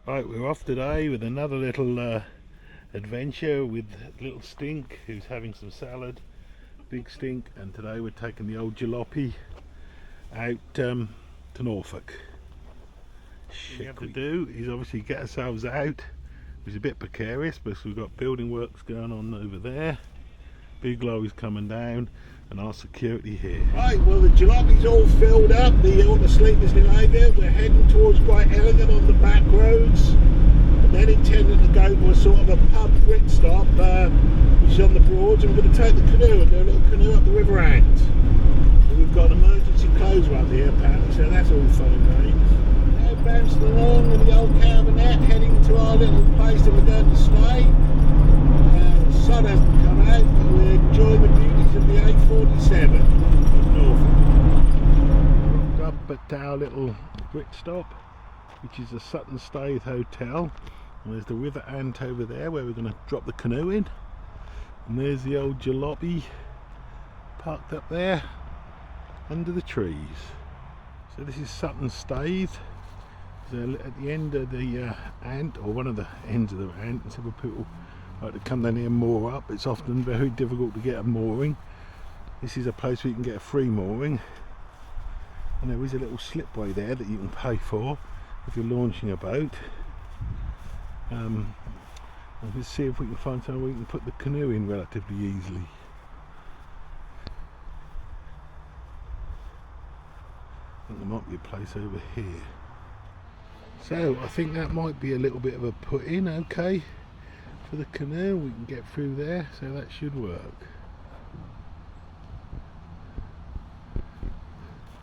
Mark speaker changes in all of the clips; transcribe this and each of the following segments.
Speaker 1: Right, we're off today with another little adventure with little Stink, who's having some salad. Big Stink, and today we're taking the old jalopy out to Norfolk. What we have to do is obviously get ourselves out. It's a bit precarious because we've got building works going on over there. Big lorries coming down, and our security here. Right, well the jalopy's all filled up, the Autosleepers in there. We're heading towards Great Ellingham on the back roads, and then intending to go to a sort of a pub grit stop, which is on the Broads, and we're going to take the canoe and do a little canoe up the river end. And we've got an emergency closure up here apparently, so that's all fun and games. Now bouncing along in the old caravanette, heading to our little place that we're going to stay. The sun hasn't come out, but we're enjoying the beauties of the A47 in Norfolk. Rocked up at our little grit stop, which is the Sutton Staithe hotel, and there's the river ant over there where we're going to drop the canoe in, and there's the old jalopy parked up there under the trees. So this is Sutton Staithe. So at the end of the ant, or one of the ends of the ant, and several people like to come down here and moor up. It's often very difficult to get a mooring. This is a place where you can get a free mooring, and there is a little slipway there that you can pay for if you're launching a boat. Let's see if we can find somewhere we can put the canoe in relatively easily. I think there might be a place over here. So I think that might be a little bit of a put in, okay, for the canoe. We can get through there, so that should work.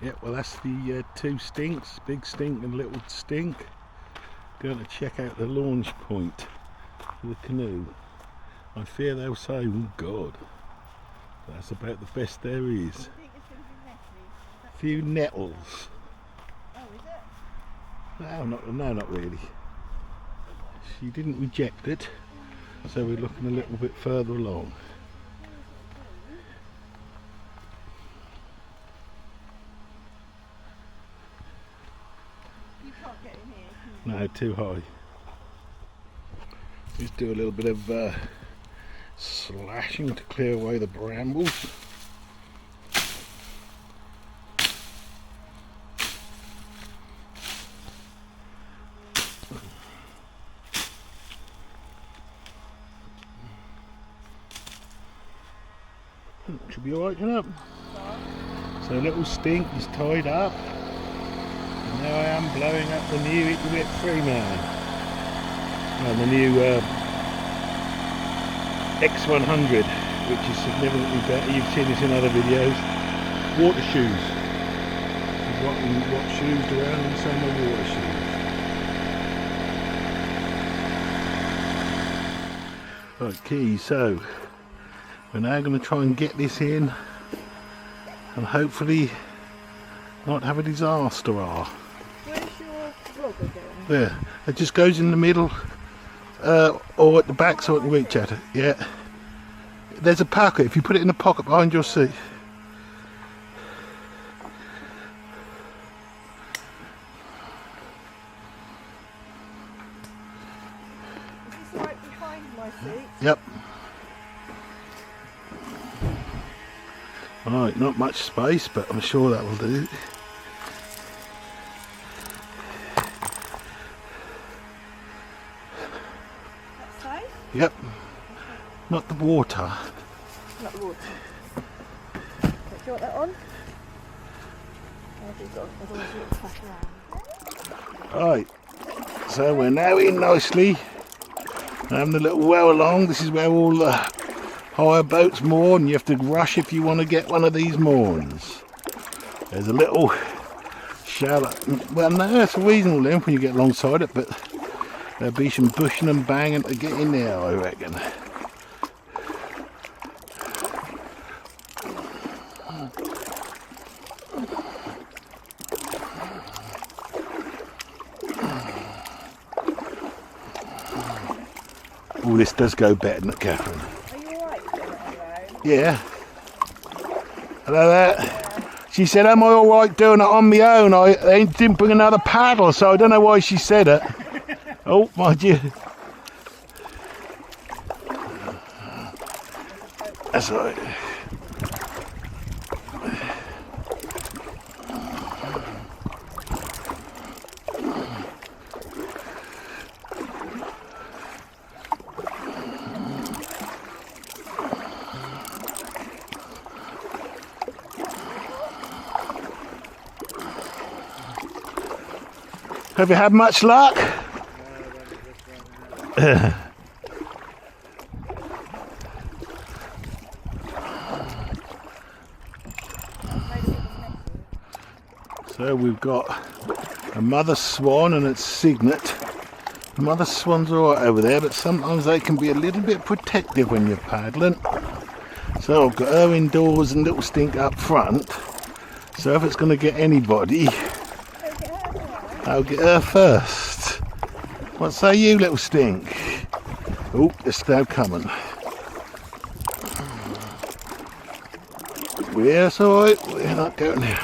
Speaker 1: Yeah, well that's the two Stinks, Big Stink and Little Stink, going to check out the launch point for the canoe. I fear they'll say, oh God, that's about the best there is. A few nettles. No, not really. She didn't reject it, so we're looking a little bit further along.
Speaker 2: You can't get in here, can you?
Speaker 1: No, too high. Just do a little bit of slashing to clear away the brambles. Should be alright, you know. So Little Stink is tied up, and now I am blowing up the new Itiwit X100, and the new X100, which is significantly better. You've seen this in other videos. Water shoes. What shoes around, and some are water shoes. Right, keys. So we're now going to try and get this in and hopefully not have a disaster.
Speaker 2: Where's your vlogger going?
Speaker 1: There, it just goes in the middle or at the back so I can reach at it. Yeah, there's a pocket. If you put it in the pocket behind your seat.
Speaker 2: Is this right behind my seat?
Speaker 1: Yep. Alright, not much space, but I'm sure that will do.
Speaker 2: That's safe?
Speaker 1: Yep. Not the water.
Speaker 2: Not the water. Okay, do you want that on? Otherwise you look flash around.
Speaker 1: Right, so we're now in nicely. Having a little well along. This is where all the hire boats moor, and you have to rush if you want to get one of these moorings. There's a little shallow, well no, it's a reasonable length when you get alongside it, but there'll be some bushing and banging to get in there, I reckon. Oh, this does go better than it, Catherine.
Speaker 2: Are you alright doing it alone?
Speaker 1: Yeah. Hello there. She said, am I alright doing it on my own? I didn't bring another paddle, so I don't know why she said it. Oh, mind you. That's all right. Have you had much luck? So we've got a mother swan and its signet. The mother swan's alright over there, but sometimes they can be a little bit protective when you're paddling. So I've got her indoors and little stink up front. So if it's going to get anybody, I'll get her first. What say you, little stink? Oh, it's now coming. It's alright, we're not going there.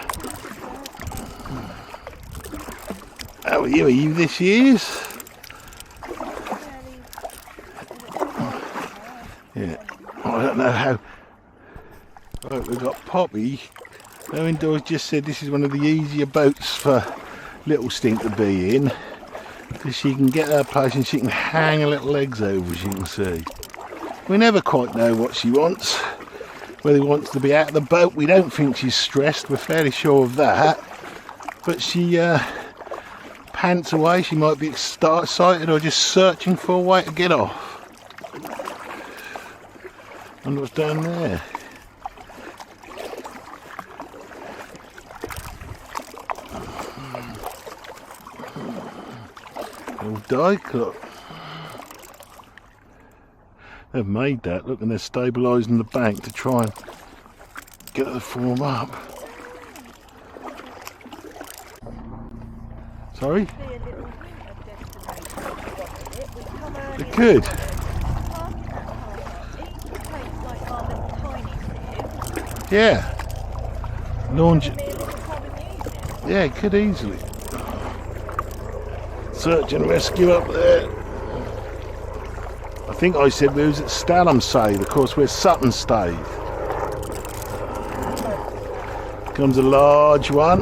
Speaker 1: How are you? Are you this year's? Yeah, I don't know how. Right, we've got Poppy. Her indoors just said this is one of the easier boats for little stink to be in, because she can get her place and she can hang her little legs over, as you can see. We never quite know what she wants, whether she wants to be out of the boat. We don't think she's stressed, we're fairly sure of that, but she pants away. She might be excited or just searching for a way to get off. Wonder what's down there. Little dike, look. They've made that, look, and they're stabilising the bank to try and get it to form up. Sorry? It could. Yeah. Launch it. Yeah, it could easily. Search and rescue up there. I think I said we was at Staithe, of course we're Sutton Staithe. Comes a large one.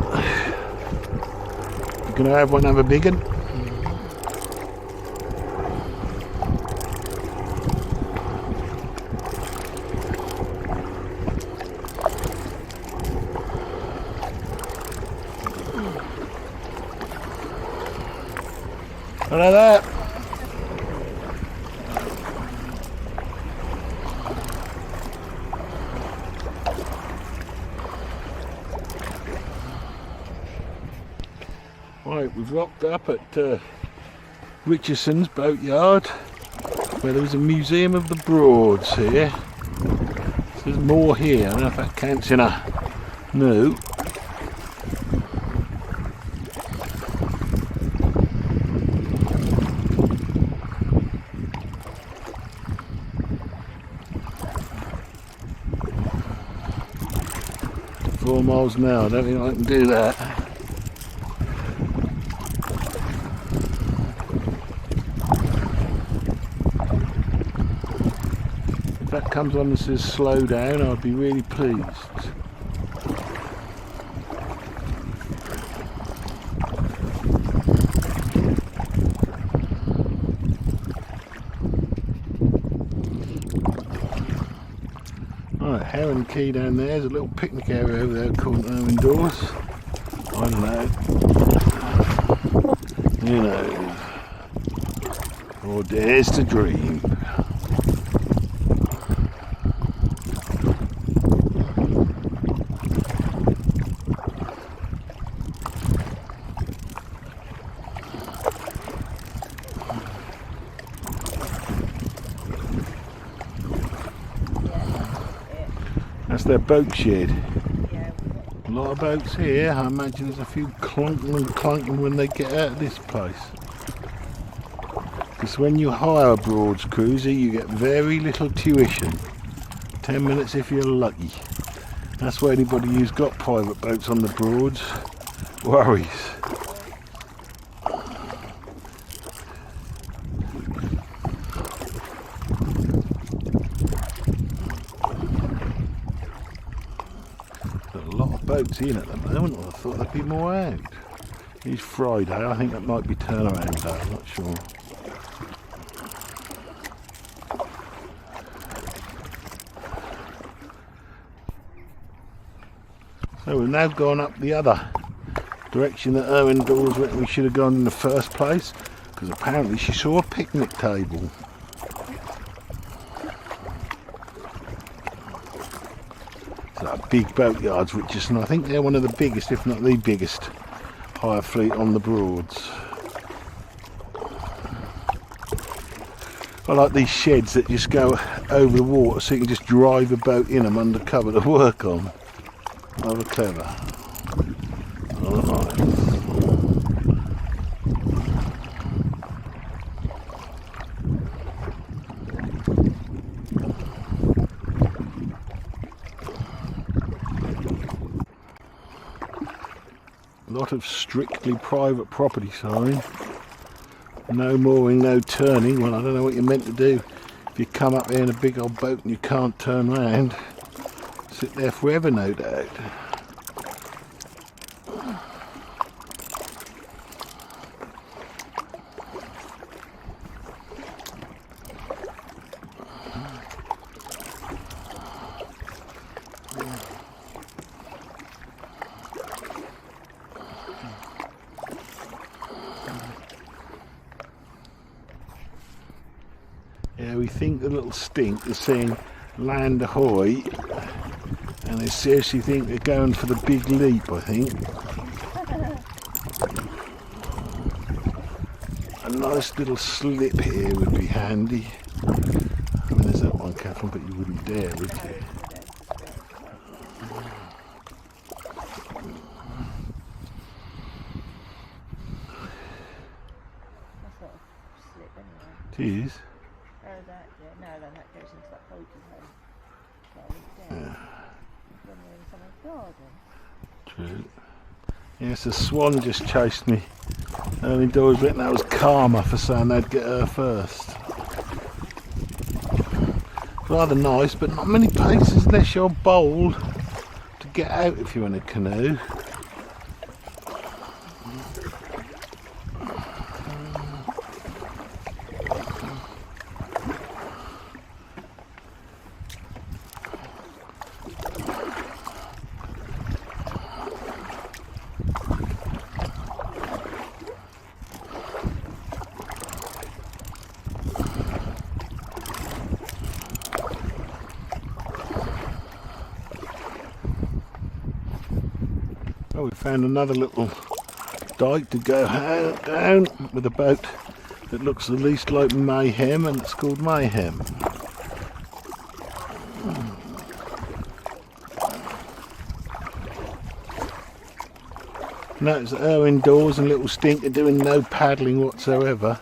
Speaker 1: You gonna have one, have a big one? Look at that. Right, we've rocked up at Richardson's boatyard, where there was a museum of the Broads here. So there's more here. I don't know if that counts in a no. Miles an hour, I don't think I can do that. If that comes on and says slow down, I'd be really pleased. Heron Key down there, there's a little picnic area over there called indoors. I don't know. You know. Or dares to dream. That's their boat shed. A lot of boats here. I imagine there's a few clunking and clunking when they get out of this place. Because when you hire a Broads cruiser, you get very little tuition. 10 minutes if you're lucky. That's why anybody who's got private boats on the Broads worries. boats in at the moment. I thought there'd be more out. It's Friday, I think that might be turnaround day, I'm not sure. So we've now gone up the other direction that Erwin Dawes went we should have gone in the first place, because apparently she saw a picnic table. So big boatyards, Richardson. I think they're one of the biggest, if not the biggest, hire fleet on the Broads. I like these sheds that just go over the water so you can just drive a boat in them under cover to work on. Rather clever. Alright. A lot of strictly private property sign. No mooring, no turning. Well, I don't know what you're meant to do if you come up here in a big old boat and you can't turn round. Sit there forever, no doubt. Yeah, we think the little stink is saying land ahoy, and they seriously think they're going for the big leap, I think. A nice little slip here would be handy. I mean, there's that one, Catherine, but you wouldn't dare, would you? It is.
Speaker 2: No, then that goes into that motorhome. When we're in someone's garden.
Speaker 1: True. Yes, a swan just chased me. Erwin Dawes written that was karma for saying they'd get her first. Rather nice, but not many places unless you're bold to get out if you're in a canoe. Oh, we found another little dike to go down with a boat that looks the least like Mayhem, and it's called Mayhem. Notice that Erwin Dawes and Little Stink are doing no paddling whatsoever.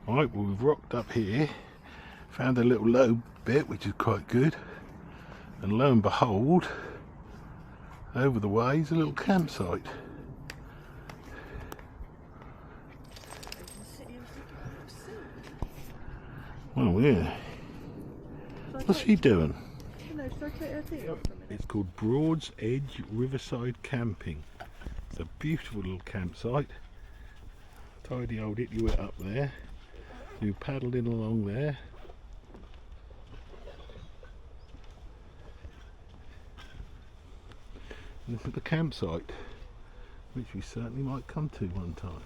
Speaker 1: Right, well, we've rocked up here, found a little low bit which is quite good, and lo and behold, over the way is a little campsite. Oh yeah, what's he doing? It's called Broads Edge Riverside Camping. It's a beautiful little campsite. Tidy old Itiwit up there. We paddled in along there. And this is the campsite, which we certainly might come to one time.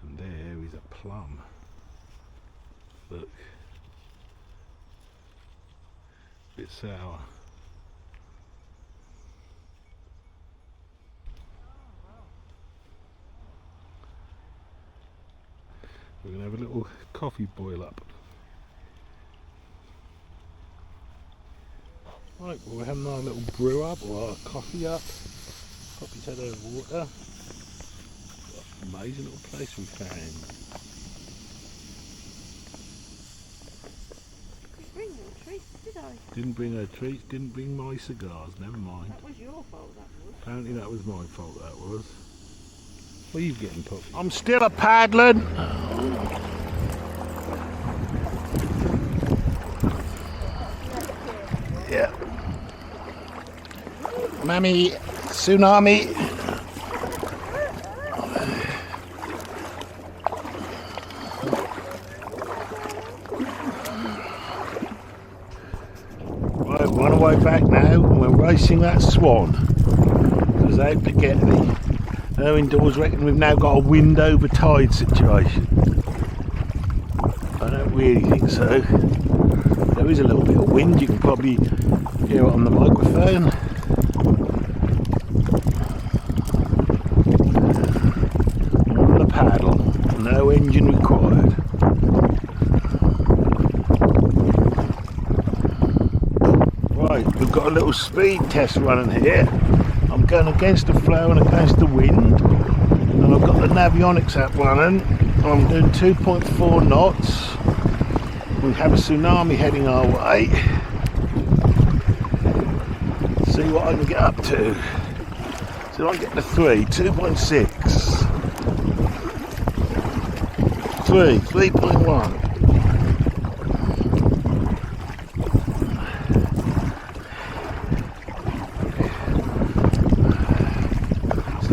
Speaker 1: And there is a plum. Look. Bit sour. We're going to have a little coffee boil up. Right, well, we're having our little brew up, or our coffee up. Coffee's had over water. Amazing little place we found.
Speaker 2: Didn't bring your treats, did I?
Speaker 1: Didn't bring her treats, didn't bring my cigars, never mind.
Speaker 2: That was your fault, that was.
Speaker 1: Apparently that was my fault, that was. What are you getting, Poppy? I'm still a paddling. Yeah. Mummy, tsunami. Right, we're on our way back now, and we're racing that swan. Who's out to get me. No indoors, reckon we've now got a wind over tide situation. I don't really think so. There is a little bit of wind, you can probably hear it on the microphone. On the paddle, no engine required. Right, we've got a little speed test running here. I'm going against the flow and against the wind, and I've got the Navionics app running. I'm doing 2.4 knots. We have a tsunami heading our way. See what I can get up to. So I get to 2.6. 3.1.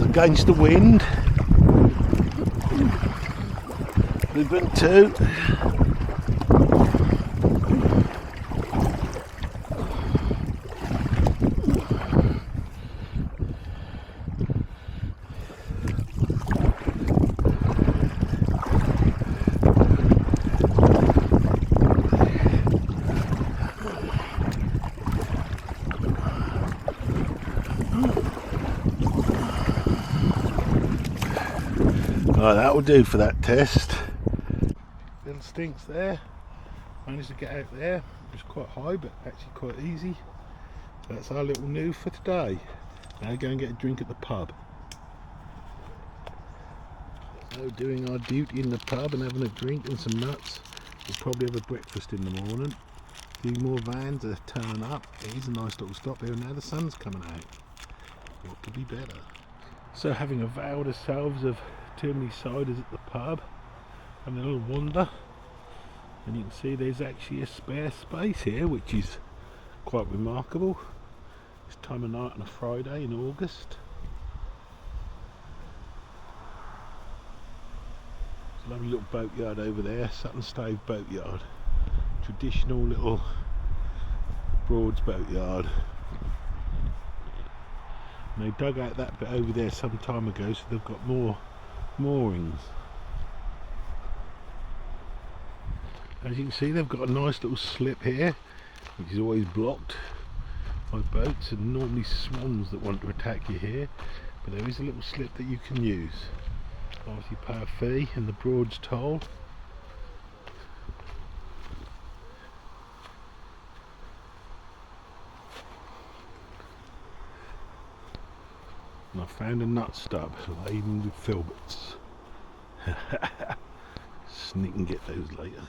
Speaker 1: Against the wind. We've been 2. Right, that will do for that test. Little stinks there. Managed to get out there. It was quite high, but actually quite easy. So that's our little new for today. Now go and get a drink at the pub. So doing our duty in the pub and having a drink and some nuts. We'll probably have a breakfast in the morning. A few more vans are turning up. It is a nice little stop here. Now the sun's coming out. What could be better? So having availed ourselves of too many ciders at the pub, having a little wander, and you can see there's actually a spare space here, which is quite remarkable. This time of night on a Friday in August. There's a lovely little boatyard over there, Sutton Staithe boatyard. Traditional little Broads boatyard. And they dug out that bit over there some time ago, so they've got more moorings. As you can see, they've got a nice little slip here, which is always blocked by boats and normally swans that want to attack you here, but there is a little slip that you can use. Obviously pay a fee and the Broads toll. And I found a nut stub laden with filberts. Sneak and get those later.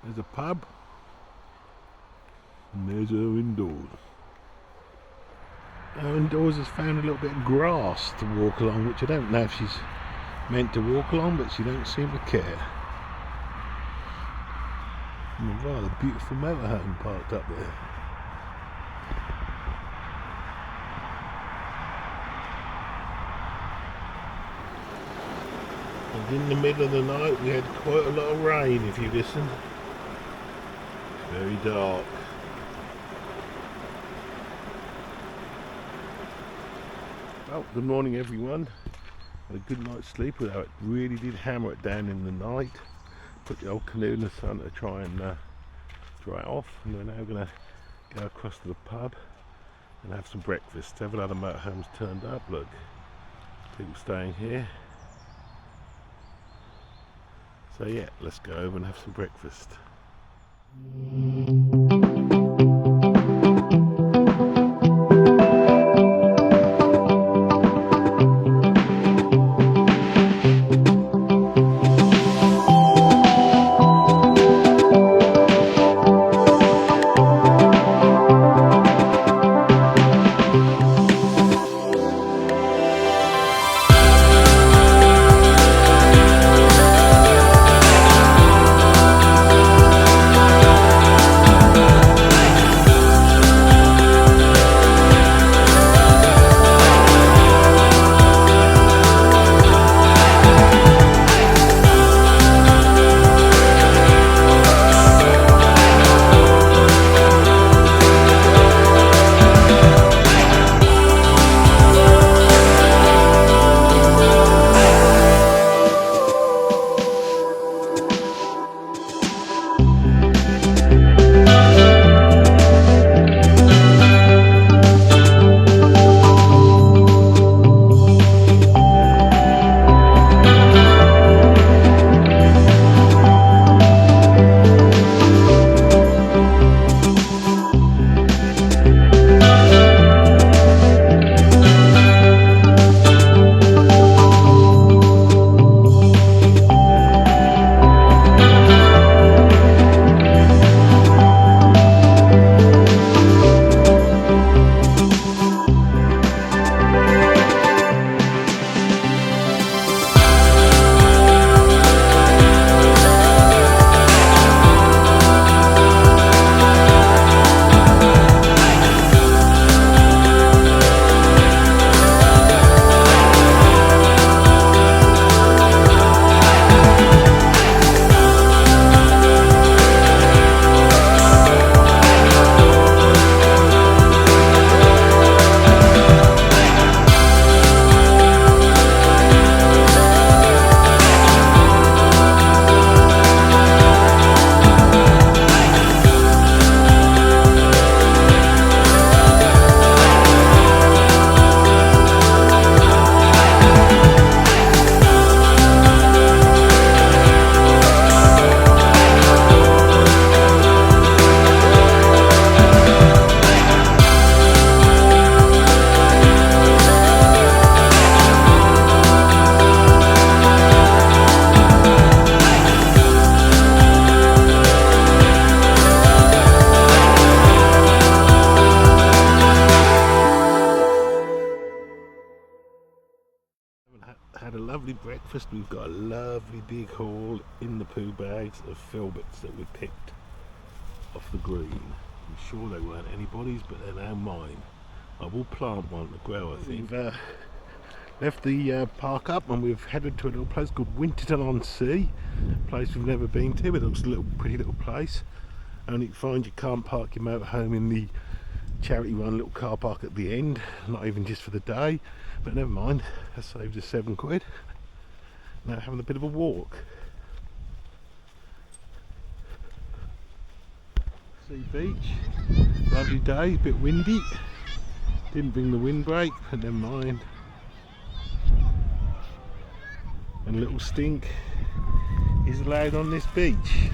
Speaker 1: There's a pub, and there's our indoors. Our indoors has found a little bit of grass to walk along, which I don't know if she's meant to walk along, but she don't seem to care. And a rather beautiful motorhome parked up there. And in the middle of the night we had quite a lot of rain, if you listen. Very dark. Well, good morning everyone. Had a good night's sleep, although it really did hammer it down in the night. Put the old canoe in the sun to try and dry it off, and we're now going to go across to the pub and have some breakfast. Several other motorhomes turned up, look. People staying here. So yeah, let's go over and have some breakfast. breakfast we've got a lovely big haul in the poo bags of filberts that we picked off the green. I'm sure they weren't anybody's, but they're now mine. I will plant one to grow, I think. We've left the park up and we've headed to a little place called Winterton-on-Sea, a place we've never been to. It looks a pretty little place. Only you find you can't park your motorhome in the charity run little car park at the end, not even just for the day, but never mind, that saved us £7. Now having a bit of a walk. Sea beach, lovely day, a bit windy, didn't bring the windbreak, but never mind. And little Stink is allowed on this beach.